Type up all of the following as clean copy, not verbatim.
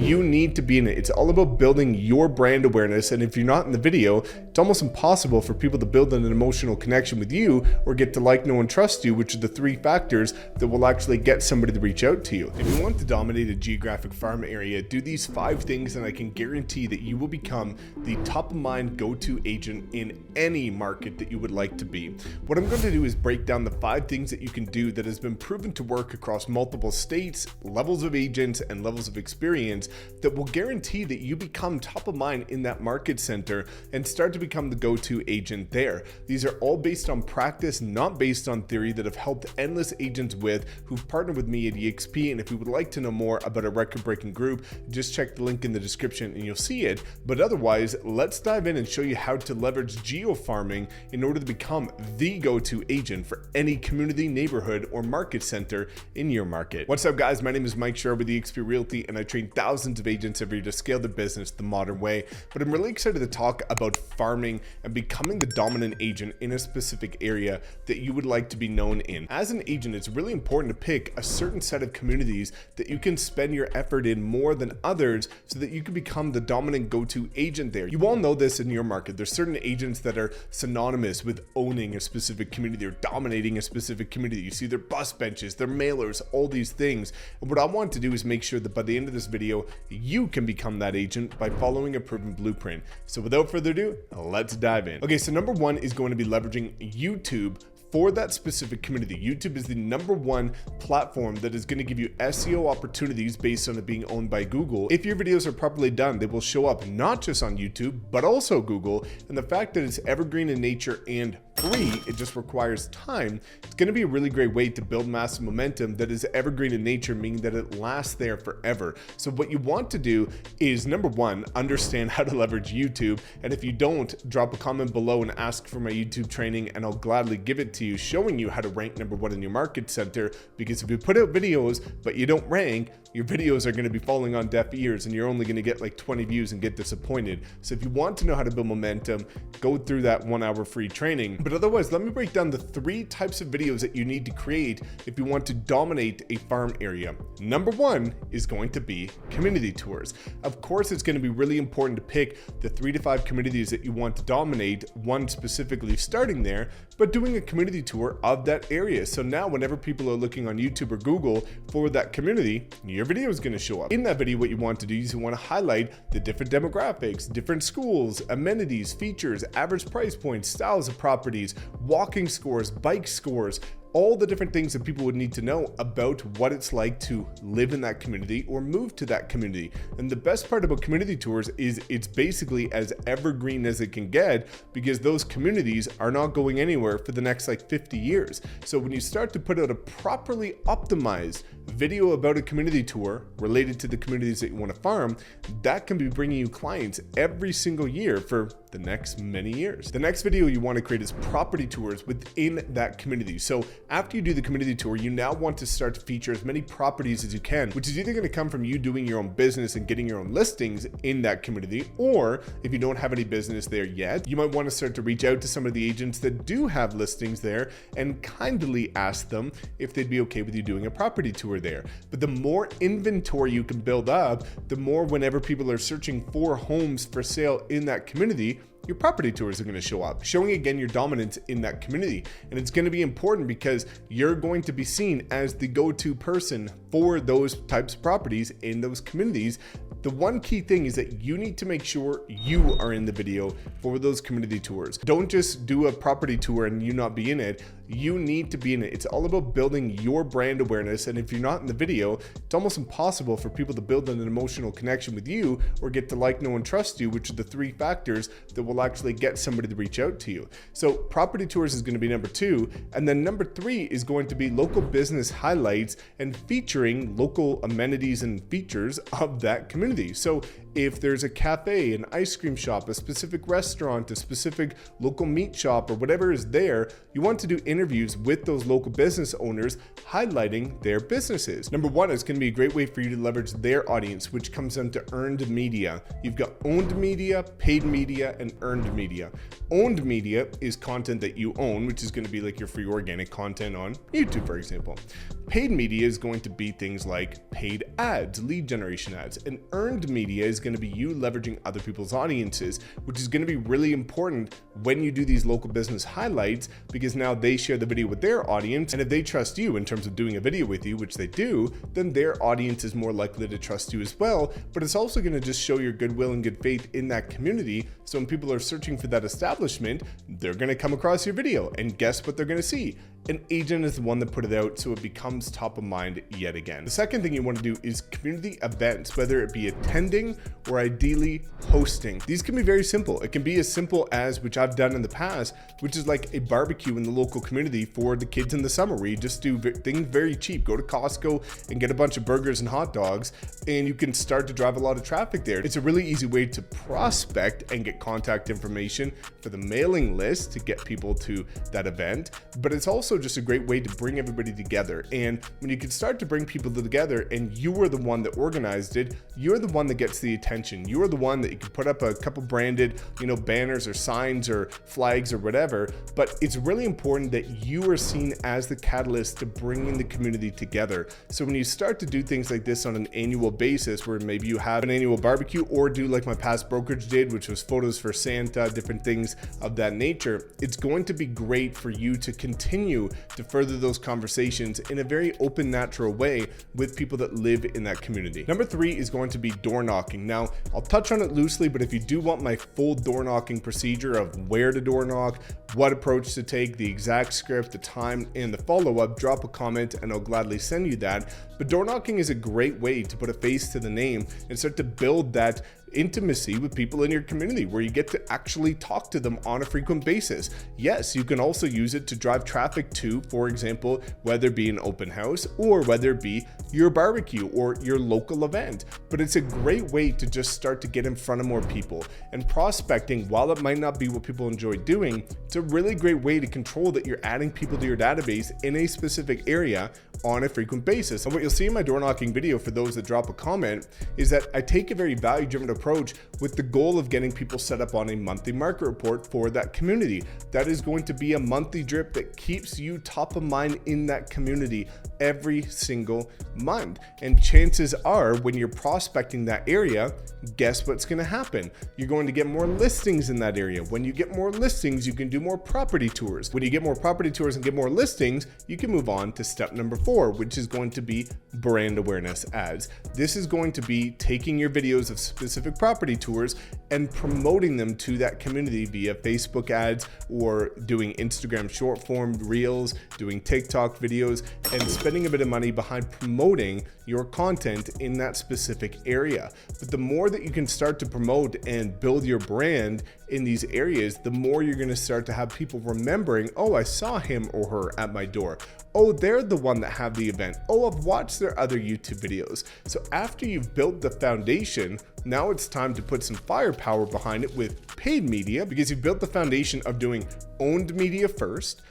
you need to be in it. It's all about building your brand awareness, and if you're not in the video, it's almost impossible for people to build an emotional connection with you or get to like, know, and trust you, which are the 3 factors that will actually get somebody to reach out to you. If you want to dominate a geographic farm area, do these 5 things and I can guarantee that you will become the top of mind go-to agent in any market that you would like to be. What I'm going to do is break down the 5 things that you can do that has been proven to work across multiple states, levels of agents, and levels of experience that will guarantee that you become top of mind in that market center and start to become the go-to agent there. These are all based on practice, not based on theory, that have helped endless agents who've partnered with me at EXP. And if you would like to know more about a record-breaking group, just check the link in the description and you'll see it. But otherwise, let's dive in and show you how to leverage geo-farming in order to become the go-to agent for any community, neighborhood, or market center in your market. What's up, guys? My name is Mike Sherwood with EXP Realty, and I train thousands of agents every year to scale their business the modern way. But I'm really excited to talk about farming and becoming the dominant agent in a specific area that you would like to be known in. As an agent, it's really important to pick a certain set of communities that you can spend your effort in more than others so that you can become the dominant go-to agent there. You all know this in your market. There's certain agents that are synonymous with owning a specific community or dominating a specific community. You see their bus benches, their mailers, all these things. And what I want to do is make sure that by the end of this video, you can become that agent by following a proven blueprint. So without further ado, let's dive in. Okay, so number 1 is going to be leveraging YouTube for that specific community. YouTube is the #1 platform that is going to give you SEO opportunities based on it being owned by Google. If your videos are properly done, they will show up not just on YouTube, but also Google. And the fact that it's evergreen in nature and free, it just requires time. It's going to be a really great way to build massive momentum that is evergreen in nature, meaning that it lasts there forever. So what you want to do is, number 1, understand how to leverage YouTube. And if you don't, drop a comment below and ask for my YouTube training, and I'll gladly give it to you, showing you how to rank number 1 in your market center. Because if you put out videos but you don't rank, your videos are going to be falling on deaf ears and you're only going to get like 20 views and get disappointed. So if you want to know how to build momentum, go through that 1-hour free training. But otherwise, let me break down the 3 types of videos that you need to create if you want to dominate a farm area. Number 1 is going to be community tours. Of course, it's going to be really important to pick the 3 to 5 communities that you want to dominate, one specifically starting there, but doing a community tour of that area. So now whenever people are looking on YouTube or Google for that community, your video is going to show up. In that video, what you want to do is you want to highlight the different demographics, different schools, amenities, features, average price points, styles of properties, walking scores, bike scores, all the different things that people would need to know about what it's like to live in that community or move to that community. And the best part about community tours is it's basically as evergreen as it can get, because those communities are not going anywhere for the next like 50 years. So when you start to put out a properly optimized video about a community tour related to the communities that you want to farm, that can be bringing you clients every single year for the next many years. The next video you want to create is property tours within that community. So after you do the community tour, you now want to start to feature as many properties as you can, which is either going to come from you doing your own business and getting your own listings in that community, or if you don't have any business there yet, you might want to start to reach out to some of the agents that do have listings there and kindly ask them if they'd be okay with you doing a property tour there. But the more inventory you can build up, the more whenever people are searching for homes for sale in that community, your property tours are going to show up, showing again your dominance in that community. And it's going to be important because you're going to be seen as the go-to person for those types of properties in those communities. The one key thing is that you need to make sure you are in the video for those community tours. Don't just do a property tour and you not be in it. You need to be in it. It's all about building your brand awareness. And if you're not in the video, it's almost impossible for people to build an emotional connection with you or get to like, know, and trust you, which are the 3 factors that will actually get somebody to reach out to you. So property tours is going to be number 2. And then number 3 is going to be local business highlights and featuring local amenities and features of that community. So if there's a cafe, an ice cream shop, a specific restaurant, a specific local meat shop, or whatever is there, you want to do interviews with those local business owners highlighting their businesses. Number 1 is going to be a great way for you to leverage their audience, which comes down to earned media. You've got owned media, paid media, and earned media. Owned media is content that you own, which is going to be like your free organic content on YouTube, for example. Paid media is going to be things like paid ads, lead generation ads, and earned media is going to be you leveraging other people's audiences, which is going to be really important when you do these local business highlights, because now they share the video with their audience, and if they trust you in terms of doing a video with you, which they do, then their audience is more likely to trust you as well. But it's also going to just show your goodwill and good faith in that community. So when people are searching for that establishment, they're going to come across your video, and guess what they're going to see? An agent is the one that put it out, so it becomes top of mind yet again. The second thing you want to do is community events, whether it be attending or ideally hosting. These can be very simple. It can be as simple as, which I've done in the past, which is like a barbecue in the local community for the kids in the summer, where you just do things very cheap. Go to Costco and get a bunch of burgers and hot dogs, and you can start to drive a lot of traffic there. It's a really easy way to prospect and get contact information for the mailing list to get people to that event, but it's also just a great way to bring everybody together. And when you can start to bring people together and you are the one that organized it, you're the one that gets the attention. You're the one that you can put up a couple branded, banners or signs or flags or whatever, but it's really important that you are seen as the catalyst to bringing the community together. So when you start to do things like this on an annual basis, where maybe you have an annual barbecue, or do like my past brokerage did, which was photos for Santa, different things of that nature, it's going to be great for you to continue to further those conversations in a very open, natural way with people that live in that community. Number 3 is going to be door knocking. Now, I'll touch on it loosely, but if you do want my full door knocking procedure of where to door knock, what approach to take, the exact script, the time, and the follow-up, drop a comment and I'll gladly send you that. But door knocking is a great way to put a face to the name and start to build that intimacy with people in your community, where you get to actually talk to them on a frequent basis. Yes, you can also use it to drive traffic to, for example, whether it be an open house or whether it be your barbecue or your local event. But it's a great way to just start to get in front of more people. And prospecting, while it might not be what people enjoy doing, it's a really great way to control that you're adding people to your database in a specific area on a frequent basis. And what you'll see in my door knocking video, for those that drop a comment, is that I take a very value driven approach with the goal of getting people set up on a monthly market report for that community. That is going to be a monthly drip that keeps you top of mind in that community every single month. And chances are, when you're prospecting that area, guess what's going to happen? You're going to get more listings in that area. When you get more listings, you can do more property tours. When you get more property tours and get more listings, you can move on to step number 4, which is going to be brand awareness ads. This is going to be taking your videos of specific property tours and promoting them to that community via Facebook ads, or doing Instagram short form reels, doing TikTok videos, and spending a bit of money behind promoting your content in that specific area. But the more that you can start to promote and build your brand in these areas, the more you're going to start to have people remembering, oh, I saw him or her at my door. Oh, they're the one that have the event. Oh, I've watched their other YouTube videos. So after you've built the foundation, now it's time to put some firepower behind it with paid media, because you've built the foundation of doing owned media first,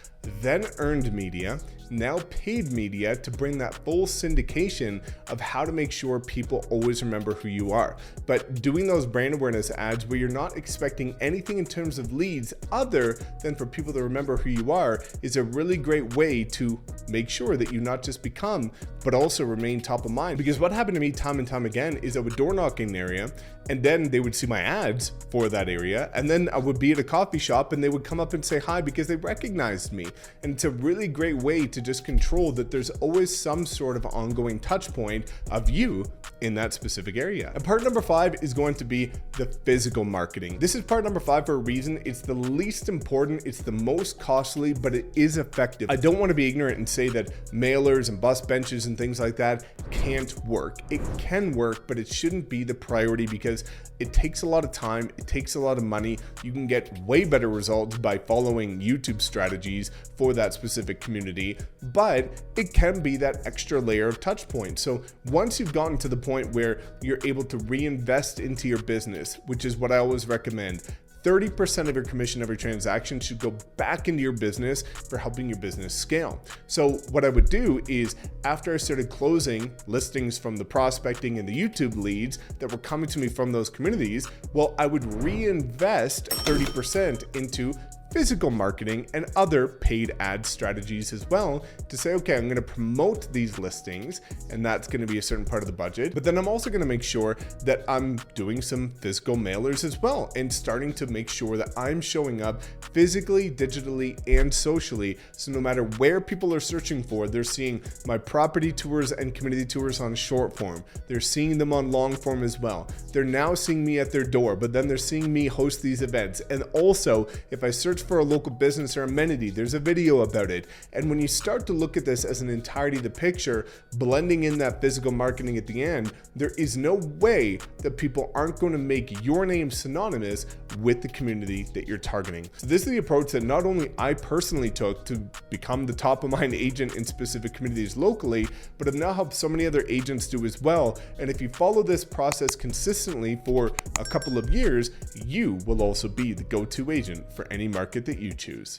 then earned media, now paid media, to bring that full syndication of how to make sure people always remember who you are. But doing those brand awareness ads where you're not expecting anything in terms of leads other than for people to remember who you are is a really great way to make sure that you not just become, but also remain top of mind. Because what happened to me time and time again is I would door knock in an area, and then they would see my ads for that area, and then I would be at a coffee shop and they would come up and say hi because they recognized me. And it's a really great way to just control that there's always some sort of ongoing touch point of you in that specific area. And part number 5 is going to be the physical marketing. This is part number 5 for a reason. It's the least important, it's the most costly, but it is effective. I don't want to be ignorant and say that mailers and bus benches and things like that can't work. It can work, but it shouldn't be the priority, because it takes a lot of time, it takes a lot of money. You can get way better results by following YouTube strategies for that specific community, but it can be that extra layer of touch point. So once you've gotten to the point where you're able to reinvest into your business, which is what I always recommend, 30% of your commission every transaction should go back into your business for helping your business scale. So what I would do is, after I started closing listings from the prospecting and the YouTube leads that were coming to me from those communities, well, I would reinvest 30% into physical marketing and other paid ad strategies as well, to say, okay, I'm going to promote these listings and that's going to be a certain part of the budget. But then I'm also going to make sure that I'm doing some physical mailers as well, and starting to make sure that I'm showing up physically, digitally, and socially. So no matter where people are searching for, they're seeing my property tours and community tours on short form. They're seeing them on long form as well. They're now seeing me at their door, but then they're seeing me host these events. And also, if I search for a local business or amenity, there's a video about it. And when you start to look at this as an entirety of the picture, blending in that physical marketing at the end, there is no way that people aren't going to make your name synonymous with the community that you're targeting. So this is the approach that not only I personally took to become the top of mind agent in specific communities locally, but have now helped so many other agents do as well. And if you follow this process consistently for a couple of years, you will also be the go-to agent for any market that you choose.